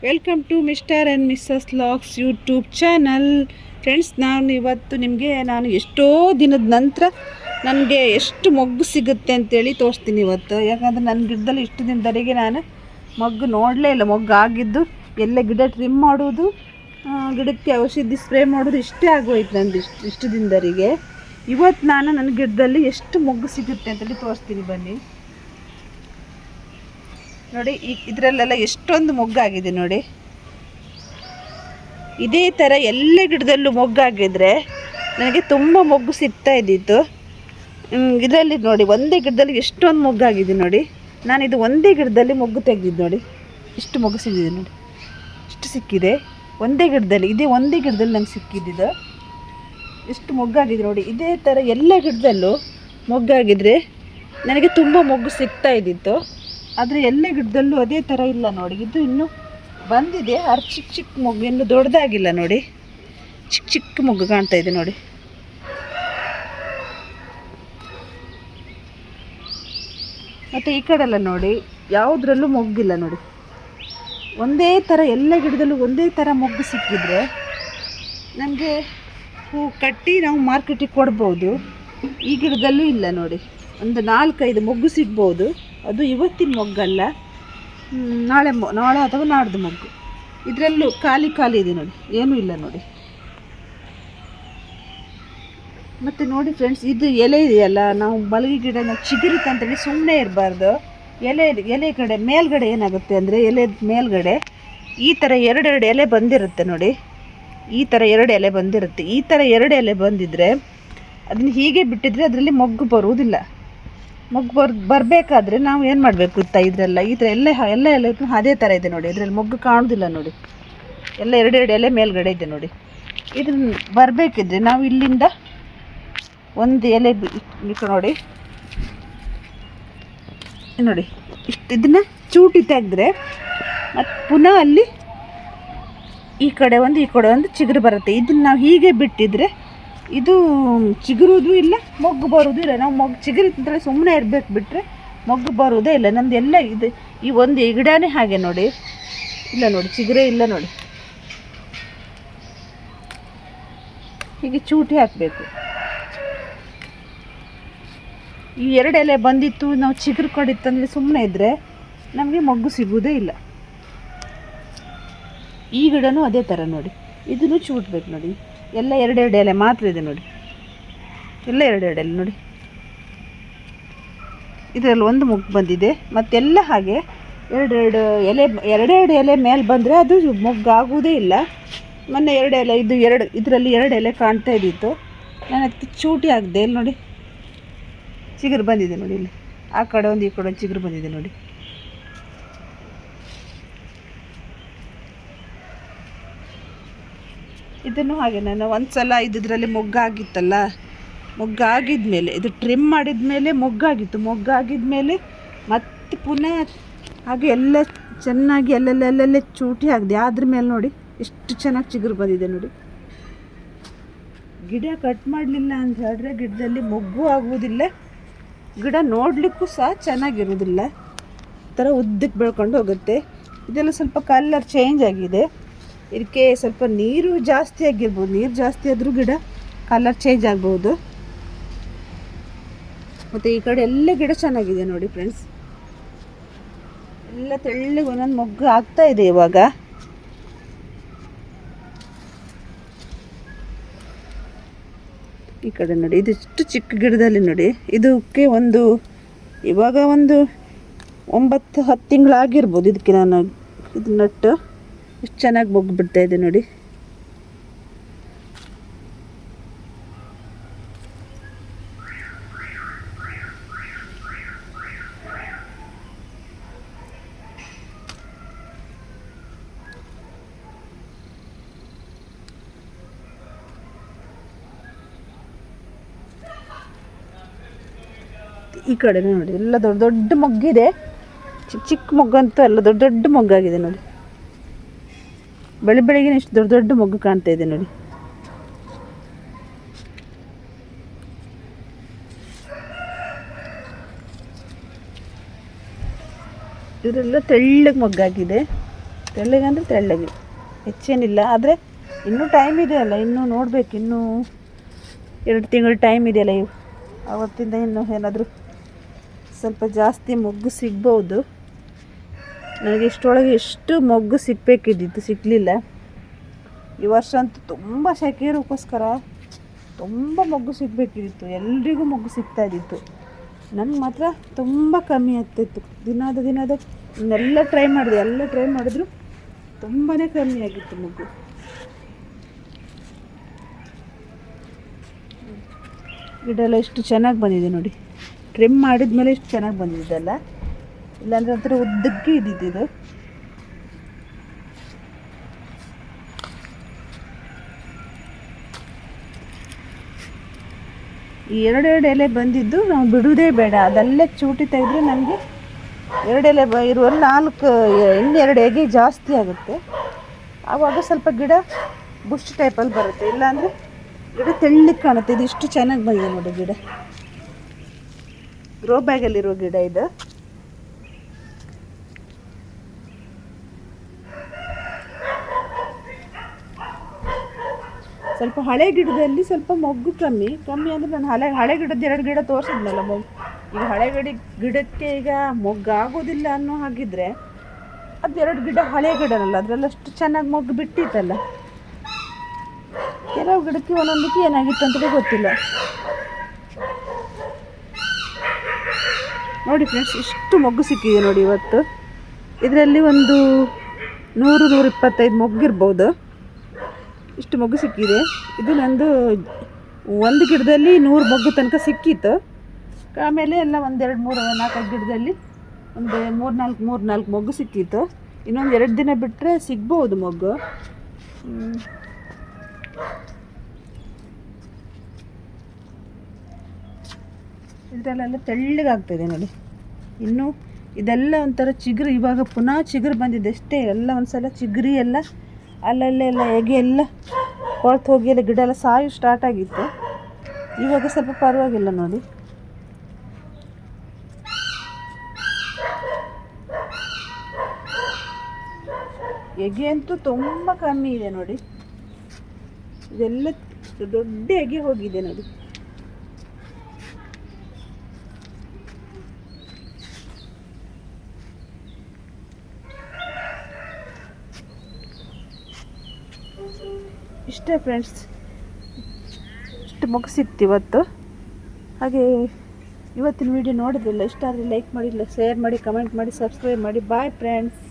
Welcome to mister and missus logs YouTube channel. Friends, ನಾನು ಎಷ್ಟೋ ದಿನದ ನಂತರ ನನಗೆ ಎಷ್ಟು ಮೊಗ್ಗು ಸಿಗುತ್ತೆ ಅಂತೇಳಿ ತೋರಿಸ್ತೀನಿ ಇವತ್ತು. ಯಾಕಂದರೆ ನನ್ನ ಗಿಡದಲ್ಲಿ ಇಷ್ಟು ದಿನದವರೆಗೆ ನಾನು ಮೊಗ್ಗು ನೋಡಲೇ ಇಲ್ಲ. ಮೊಗ್ಗು ಆಗಿದ್ದು ಎಲ್ಲ ಗಿಡ ಟ್ರಿಮ್ ಮಾಡೋದು, ಗಿಡಕ್ಕೆ ಔಷಧಿ ಸ್ಪ್ರೇ ಮಾಡೋದು ಇಷ್ಟೇ ಆಗೋಯ್ತು ನಂದು ಇಷ್ಟು ದಿನದವರೆಗೆ. ಇವತ್ತು ನಾನು ನನ್ನ ಗಿಡದಲ್ಲಿ ಎಷ್ಟು ಮೊಗ್ಗು ಸಿಗುತ್ತೆ ಅಂತೇಳಿ ತೋರಿಸ್ತೀನಿ ಬನ್ನಿ. ನೋಡಿ, ಇದರಲ್ಲೆಲ್ಲ ಎಷ್ಟೊಂದು ಮೊಗ್ಗಾಗಿದೆ ನೋಡಿ. ಇದೇ ಥರ ಎಲ್ಲ ಗಿಡದಲ್ಲೂ ಮೊಗ್ಗಾಗಿದ್ರೆ ನನಗೆ ತುಂಬ ಮೊಗ್ಗು ಸಿಗ್ತಾ ಇದ್ದಿತ್ತು. ಇದರಲ್ಲಿ ನೋಡಿ, ಒಂದೇ ಗಿಡದಲ್ಲಿ ಎಷ್ಟೊಂದು ಮೊಗ್ಗಾಗಿದೆ ನೋಡಿ. ನಾನಿದು ಒಂದೇ ಗಿಡದಲ್ಲಿ ಮೊಗ್ಗು ತೆಗೆದಿದ್ದು ನೋಡಿ. ಇಷ್ಟು ಮೊಗ್ಗು ಸಿಕ್ಕಿದೆ ನೋಡಿ, ಇಷ್ಟು ಸಿಕ್ಕಿದೆ ಒಂದೇ ಗಿಡದಲ್ಲಿ. ಇದೇ ಒಂದೇ ಗಿಡದಲ್ಲಿ ನಂಗೆ ಸಿಕ್ಕಿದ್ದು ಎಷ್ಟು ಮೊಗ್ಗಾಗಿದೆ ನೋಡಿ. ಇದೇ ಥರ ಎಲ್ಲ ಗಿಡದಲ್ಲೂ ಮೊಗ್ಗಾಗಿದ್ರೆ ನನಗೆ ತುಂಬ ಮೊಗ್ಗು ಸಿಗ್ತಾ ಇದ್ದಿತ್ತು. ಆದರೆ ಎಲ್ಲ ಗಿಡದಲ್ಲೂ ಅದೇ ಥರ ಇಲ್ಲ ನೋಡಿ. ಇದು ಇನ್ನೂ ಬಂದಿದೆ, ಚಿಕ್ಕ ಚಿಕ್ಕ ಮೊಗ್ಗು, ಇನ್ನೂ ದೊಡ್ಡದಾಗಿಲ್ಲ ನೋಡಿ. ಚಿಕ್ಕ ಚಿಕ್ಕ ಮೊಗ್ಗು ಕಾಣ್ತಾ ಇದೆ ನೋಡಿ. ಮತ್ತು ಈ ಕಡೆಲ್ಲ ನೋಡಿ, ಯಾವುದ್ರಲ್ಲೂ ಮೊಗ್ಗಿಲ್ಲ ನೋಡಿ. ಒಂದೇ ಥರ ಎಲ್ಲ ಗಿಡದಲ್ಲೂ ಒಂದೇ ಥರ ಮೊಗ್ಗು ಸಿಕ್ಕಿದ್ರೆ ನಮಗೆ ಹೂ ಕಟ್ಟಿ ನಾವು ಮಾರ್ಕೆಟಿಗೆ ಕೊಡ್ಬೋದು. ಈ ಗಿಡದಲ್ಲೂ ಇಲ್ಲ ನೋಡಿ. ಒಂದು 4-5 ಮೊಗ್ಗು ಸಿಗ್ಬೋದು. ಅದು ಇವತ್ತಿನ ಮೊಗ್ಗಲ್ಲ, ನಾಳೆ ಅಥವಾ ನಾಡ್ದು ಮೊಗ್ಗು. ಇದರಲ್ಲೂ ಖಾಲಿ ಇದೆ ನೋಡಿ, ಏನೂ ಇಲ್ಲ ನೋಡಿ. ಮತ್ತು ನೋಡಿ ಫ್ರೆಂಡ್ಸ್, ಇದು ಎಲೆ ಇದೆಯಲ್ಲ, ನಾವು ಮಲಗಿ ಗಿಡ ನಾವು ಚಿಗುರಿತಂತೇಳಿ ಸುಮ್ಮನೆ ಇರಬಾರ್ದು. ಎಲೆ ಕಡೆ ಮೇಲ್ಗಡೆ ಏನಾಗುತ್ತೆ ಅಂದರೆ, ಎಲೆ ಮೇಲ್ಗಡೆ ಈ ಥರ 2 ಎಲೆ ಬಂದಿರುತ್ತೆ ನೋಡಿ. ಈ ಥರ 2 ಎಲೆ ಬಂದಿರುತ್ತೆ. ಈ ಥರ 2 ಎಲೆ ಬಂದಿದ್ದರೆ ಅದನ್ನು ಹೀಗೆ ಬಿಟ್ಟಿದ್ರೆ ಅದರಲ್ಲಿ ಮೊಗ್ಗು ಬರುವುದಿಲ್ಲ. ಮೊಗ್ಗು ಬರಬೇಕಾದ್ರೆ ನಾವು ಏನು ಮಾಡಬೇಕು ಗೊತ್ತಾ? ಇದರೆಲ್ಲ ಈ ಥರ ಎಲ್ಲ ಎಲೆ ಅದೇ ಥರ ಇದೆ ನೋಡಿ. ಇದರಲ್ಲಿ ಮೊಗ್ಗು ಕಾಣೋದಿಲ್ಲ ನೋಡಿ. ಎಲ್ಲ 2 ಎಲೆ ಮೇಲ್ಗಡೆ ಇದೆ ನೋಡಿ. ಇದನ್ನು ಬರಬೇಕಿದ್ರೆ ನಾವು ಇಲ್ಲಿಂದ ಒಂದು ಎಲೆ ನೋಡಿ ನೋಡಿ, ಇದನ್ನು ಚೂಟಿ ತೆಗೆದ್ರೆ ಮತ್ತು ಪುನಃ ಅಲ್ಲಿ ಈ ಕಡೆ ಒಂದು ಚಿಗುರು ಬರುತ್ತೆ. ಇದನ್ನು ನಾವು ಹೀಗೆ ಬಿಟ್ಟಿದ್ರೆ ಇದು ಚಿಗುರುವುದು ಇಲ್ಲ, ಮೊಗ್ಗು ಬರೋದು ಇಲ್ಲ. ನಾವು ಮೊಗ್ಗು ಚಿಗುರಿದ್ರೆ ಸುಮ್ಮನೆ ಇರಬೇಕು, ಬಿಟ್ಟರೆ ಮೊಗ್ಗು ಬರೋದೇ ಇಲ್ಲ. ನಮ್ಮದು ಎಲ್ಲ ಇದು ಈ ಗಿಡನೇ ಹಾಗೆ ನೋಡಿ. ಇಲ್ಲ ನೋಡಿ, ಚಿಗುರೇ ಇಲ್ಲ ನೋಡಿ. ಹೀಗೆ ಚೂಟಿ ಹಾಕಬೇಕು. ಈ 2 ಎಲೆ ಬಂದಿತ್ತು, ನಾವು ಚಿಗುರು ಕಡಿತಂದರೆ ಸುಮ್ಮನೆ ಇದ್ದರೆ ನಮಗೆ ಮೊಗ್ಗು ಸಿಗುವುದೇ ಇಲ್ಲ. ಈ ಗಿಡನೂ ಅದೇ ಥರ ನೋಡಿ. ಇದನ್ನು ಚೂಟ್ಬೇಕು ನೋಡಿ. ಎಲ್ಲ 2 ಎಲೆ ಮಾತ್ರ ಇದೆ ನೋಡಿ. ಎಲ್ಲ 2 ಎಲೆ ನೋಡಿ. ಇದರಲ್ಲಿ ಒಂದು ಮೊಗ್ಗು ಬಂದಿದೆ. ಮತ್ತೆಲ್ಲ ಹಾಗೆ 2 ಎಲೆ ಮೇಲೆ ಬಂದರೆ ಅದು ಮೊಗ್ಗು ಆಗುವುದೇ ಇಲ್ಲ. ಮೊನ್ನೆ 2 ಎಲೆ ಇದರಲ್ಲಿ 2 ಎಲೆ ಕಾಣ್ತಾ ಇದ್ದಿತ್ತು. ನಾನು ಅದಕ್ಕೆ ಚೂಟಿ ಹಾಕಿದೆ. ಇಲ್ಲಿ ನೋಡಿ, ಚಿಗುರು ಬಂದಿದೆ ನೋಡಿ. ಇಲ್ಲಿ ಆ ಕಡೆ ಒಂದು ಈ ಕಡೆ ಒಂದು ಚಿಗುರು ಬಂದಿದೆ ನೋಡಿ. ಇದನ್ನು ಹಾಗೆ ನಾನು ಒಂದು ಸಲ ಇದರಲ್ಲಿ ಮೊಗ್ಗಾಗಿತ್ತಲ್ಲ, ಮೊಗ್ಗಾಗಿದ್ಮೇಲೆ ಇದು ಟ್ರಿಮ್ ಮಾಡಿದ್ಮೇಲೆ ಮೊಗ್ಗಾಗಿದ್ಮೇಲೆ ಮತ್ತೆ ಪುನಃ ಹಾಗೆ ಎಲ್ಲ ಚೆನ್ನಾಗಿ ಎಲ್ಲೆಲ್ಲೇ ಚೂಟಿ ಹಾಕಿದೆ. ಅದ್ರ ಮೇಲೆ ನೋಡಿ ಎಷ್ಟು ಚೆನ್ನಾಗಿ ಚಿಗುರು ಬಂದಿದೆ ನೋಡಿ. ಗಿಡ ಕಟ್ ಮಾಡಲಿಲ್ಲ ಅಂತ ಹೇಳಿದ್ರೆ ಗಿಡದಲ್ಲಿ ಮೊಗ್ಗು ಆಗುವುದಿಲ್ಲ, ಗಿಡ ನೋಡಲಿಕ್ಕೂ ಸಹ ಚೆನ್ನಾಗಿರೋದಿಲ್ಲ. ಈ ಥರ ಉದ್ದಕ್ಕೆ ಬೆಳ್ಕೊಂಡು ಹೋಗುತ್ತೆ. ಇದೆಲ್ಲ ಸ್ವಲ್ಪ ಕಲರ್ ಚೇಂಜ್ ಆಗಿದೆ. ಇದಕ್ಕೆ ಸ್ವಲ್ಪ ನೀರು ಜಾಸ್ತಿ ಆಗಿರ್ಬೋದು. ನೀರು ಜಾಸ್ತಿ ಆದರೂ ಗಿಡ ಕಲರ್ ಚೇಂಜ್ ಆಗ್ಬೋದು. ಮತ್ತು ಈ ಕಡೆ ಎಲ್ಲ ಗಿಡ ಚೆನ್ನಾಗಿದೆ ನೋಡಿ ಫ್ರೆಂಡ್ಸ್. ಎಲ್ಲ ತೆಳ್ಳಗೆ ಒಂದೊಂದು ಮೊಗ್ಗು ಆಗ್ತಾ ಇದೆ ಇವಾಗ. ಈ ಕಡೆ ನೋಡಿ, ಇದಿಷ್ಟು ಚಿಕ್ಕ ಗಿಡದಲ್ಲಿ ನೋಡಿ. ಇದಕ್ಕೆ ಇವಾಗ ಒಂದು 9-10 ತಿಂಗಳಾಗಿರ್ಬೋದು ಇದಕ್ಕೆ ನಾನು ಇದು ನಟ್ಟು. ಎಷ್ಟು ಚೆನ್ನಾಗಿ ಮೊಗ್ಗು ಬಿಡ್ತಾ ಇದೆ ನೋಡಿ. ಈ ಕಡೆ ನೋಡಿ, ಎಲ್ಲ ದೊಡ್ಡ ಮೊಗ್ಗಿದೆ. ಚಿಕ್ಕ ಮೊಗ್ಗಂತೂ ಎಲ್ಲ ದೊಡ್ಡ ಮೊಗ್ಗಾಗಿದೆ ನೋಡಿ. ಬೆಳಗ್ಗೆ ಇಷ್ಟು ದೊಡ್ಡ ಮೊಗ್ಗು ಕಾಣ್ತಾ ಇದೆ ನೋಡಿ. ಇದರೆಲ್ಲ ತೆಳ್ಳಗೆ ಮೊಗ್ಗಾಗಿದೆ. ತೆಳ್ಳಗೆ ಅಂದರೆ ತೆಳ್ಳಗೆ, ಹೆಚ್ಚೇನಿಲ್ಲ. ಆದರೆ ಇನ್ನೂ ಟೈಮ್ ಇದೆಯಲ್ಲ, ಇನ್ನೂ ನೋಡಬೇಕು, ಇನ್ನೂ 2 ತಿಂಗಳು ಟೈಮ್ ಇದೆಯಲ್ಲ. ಆವತ್ತಿಂದ ಇನ್ನೂ ಏನಾದರೂ ಸ್ವಲ್ಪ ಜಾಸ್ತಿ ಮೊಗ್ಗು ಸಿಗ್ಬೋದು. ನನಗೆ ಇಷ್ಟರೊಳಗೆ ಎಷ್ಟು ಮೊಗ್ಗು ಸಿಗಬೇಕಿದ್ದಿತ್ತು, ಸಿಗಲಿಲ್ಲ. ಈ ವರ್ಷ ಅಂತೂ ತುಂಬ ಸೆಕೆ ಇರೋಕ್ಕೋಸ್ಕರ ತುಂಬ ಮೊಗ್ಗು ಸಿಗಬೇಕಿದ್ದಿತ್ತು, ಎಲ್ರಿಗೂ ಮೊಗ್ಗು ಸಿಗ್ತಾಯಿದ್ದಿತ್ತು. ನನಗೆ ಮಾತ್ರ ತುಂಬ ಕಮ್ಮಿ ಆಗ್ತಾಯಿತ್ತು. ದಿನದ ಎಲ್ಲ ಟ್ರೈ ಮಾಡಿದ್ರು ತುಂಬಾ ಕಮ್ಮಿ ಆಗಿತ್ತು ಮೊಗ್ಗು. ಗಿಡ ಎಲ್ಲ ಎಷ್ಟು ಚೆನ್ನಾಗಿ ಬಂದಿದೆ ನೋಡಿ. ಟ್ರಿಮ್ ಮಾಡಿದ್ಮೇಲೆ ಎಷ್ಟು ಚೆನ್ನಾಗಿ ಬಂದಿದ್ದಲ್ಲ, ಇಲ್ಲಾಂದರೆ ಒಂಥರ ಉದ್ದಕ್ಕೆ ಇದ್ದಿದ್ದು. ಈ 2 ಎಲೆ ಬಂದಿದ್ದು ನಾವು ಬಿಡುವುದೇ ಬೇಡ, ಅದಲ್ಲೇ ಚೂಟಿ ತೆಗೆದ್ರೆ ನಮಗೆ 2 ಎಲೆ ಇರುವ 4 ಇನ್ನೆರಡು ಎಗೆ ಜಾಸ್ತಿ ಆಗುತ್ತೆ. ಆವಾಗ ಸ್ವಲ್ಪ ಗಿಡ ಬುಷ್ ಟೈಪಲ್ಲಿ ಬರುತ್ತೆ, ಇಲ್ಲಾಂದರೆ ಗಿಡ ತೆಳ್ಳಗೆ ಕಾಣುತ್ತೆ. ಇದು ಇಷ್ಟು ಚೆನ್ನಾಗಿ ಬಂದಿದೆ ನೋಡಿ ಗಿಡ. ಗ್ರೋ ಬ್ಯಾಗಲ್ಲಿರೋ ಗಿಡ ಇದು. ಸ್ವಲ್ಪ ಹಳೆ ಗಿಡದಲ್ಲಿ ಸ್ವಲ್ಪ ಮೊಗ್ಗು ಕಮ್ಮಿ ಅಂದರೆ ನಾನು ಹಳೆ ಗಿಡದ 2 ಗಿಡ ತೋರಿಸಿದ್ನಲ್ಲ ಮೊಗ್ಗು. ಈಗ ಹಳೆ ಗಿಡಕ್ಕೆ ಈಗ ಮೊಗ್ಗು ಆಗೋದಿಲ್ಲ ಅನ್ನೋ ಹಾಗಿದ್ರೆ ಅದು 2 ಗಿಡ ಹಳೆ ಗಿಡನಲ್ಲ, ಅದರಲ್ಲಿ ಅಷ್ಟು ಚೆನ್ನಾಗಿ ಮೊಗ್ಗು ಬಿಟ್ಟಿತ್ತಲ್ಲ. ಕೆಲವು ಗಿಡಕ್ಕೆ ಒಂದೊಂದಕ್ಕೆ ಏನಾಗಿತ್ತು ಅಂತಲೇ ಗೊತ್ತಿಲ್ಲ. ನೋಡಿ ಫ್ರೆಂಡ್ಸ್, ಇಷ್ಟು ಮೊಗ್ಗು ಸಿಕ್ಕಿದೆ ನೋಡಿ ಇವತ್ತು. ಇದರಲ್ಲಿ ಒಂದು 100-125 ಮೊಗ್ಗಿರ್ಬೋದು. ಇಷ್ಟು ಮೊಗ್ಗು ಸಿಕ್ಕಿದೆ. ಇದು ನಂದು ಒಂದು ಗಿಡದಲ್ಲಿ 100 ಮೊಗ್ಗು ತನಕ ಸಿಕ್ಕಿತ್ತು. ಆಮೇಲೆ ಎಲ್ಲ 1, 2, 3, 4 ಗಿಡದಲ್ಲಿ ಒಂದು 3-4 ಮೊಗ್ಗು ಸಿಕ್ಕಿತ್ತು. ಇನ್ನೊಂದು 2 ದಿನ ಬಿಟ್ಟರೆ ಸಿಗ್ಬೋದು ಮೊಗ್ಗು. ಇದರಲ್ಲೆಲ್ಲ ತೆಳ್ಳಗಾಗ್ತದೆ ನೋಡಿ. ಇನ್ನು ಇದೆಲ್ಲ ಒಂಥರ ಚಿಗುರು, ಇವಾಗ ಪುನಃ ಚಿಗುರು ಬಂದಿದೆ ಅಷ್ಟೇ. ಎಲ್ಲ ಒಂದ್ಸಲ ಚಿಗುರಿ ಎಲ್ಲ ಅಲ್ಲೆಲ್ಲ ಎಗೆ ಎಲ್ಲ ಕೊಳ್ತು ಹೋಗಿ ಎಲ್ಲ ಗಿಡ ಎಲ್ಲ ಸಾಯು ಸ್ಟಾರ್ಟ್ ಆಗಿತ್ತು. ಇವಾಗ ಸ್ವಲ್ಪ ಪರವಾಗಿಲ್ಲ ನೋಡಿ. ಎಗೆ ಅಂತೂ ತುಂಬ ಕಮ್ಮಿ ಇದೆ ನೋಡಿ. ಇದೆಲ್ಲ ದೊಡ್ಡ ಎಗೆ ಹೋಗಿದೆ ನೋಡಿ. ಇಷ್ಟೇ ಫ್ರೆಂಡ್ಸ್, ಇಷ್ಟು ಮೊಗ್ಗು ಸಿಕ್ತು ಇವತ್ತು. ಹಾಗೆ ಇವತ್ತಿನ ವಿಡಿಯೋ ನೋಡೋದಿಲ್ಲ, ಇಷ್ಟ ಆದರೆ ಲೈಕ್ ಮಾಡಿ, ಶೇರ್ ಮಾಡಿ, ಕಮೆಂಟ್ ಮಾಡಿ, ಸಬ್ಸ್ಕ್ರೈಬ್ ಮಾಡಿ. Bye friends.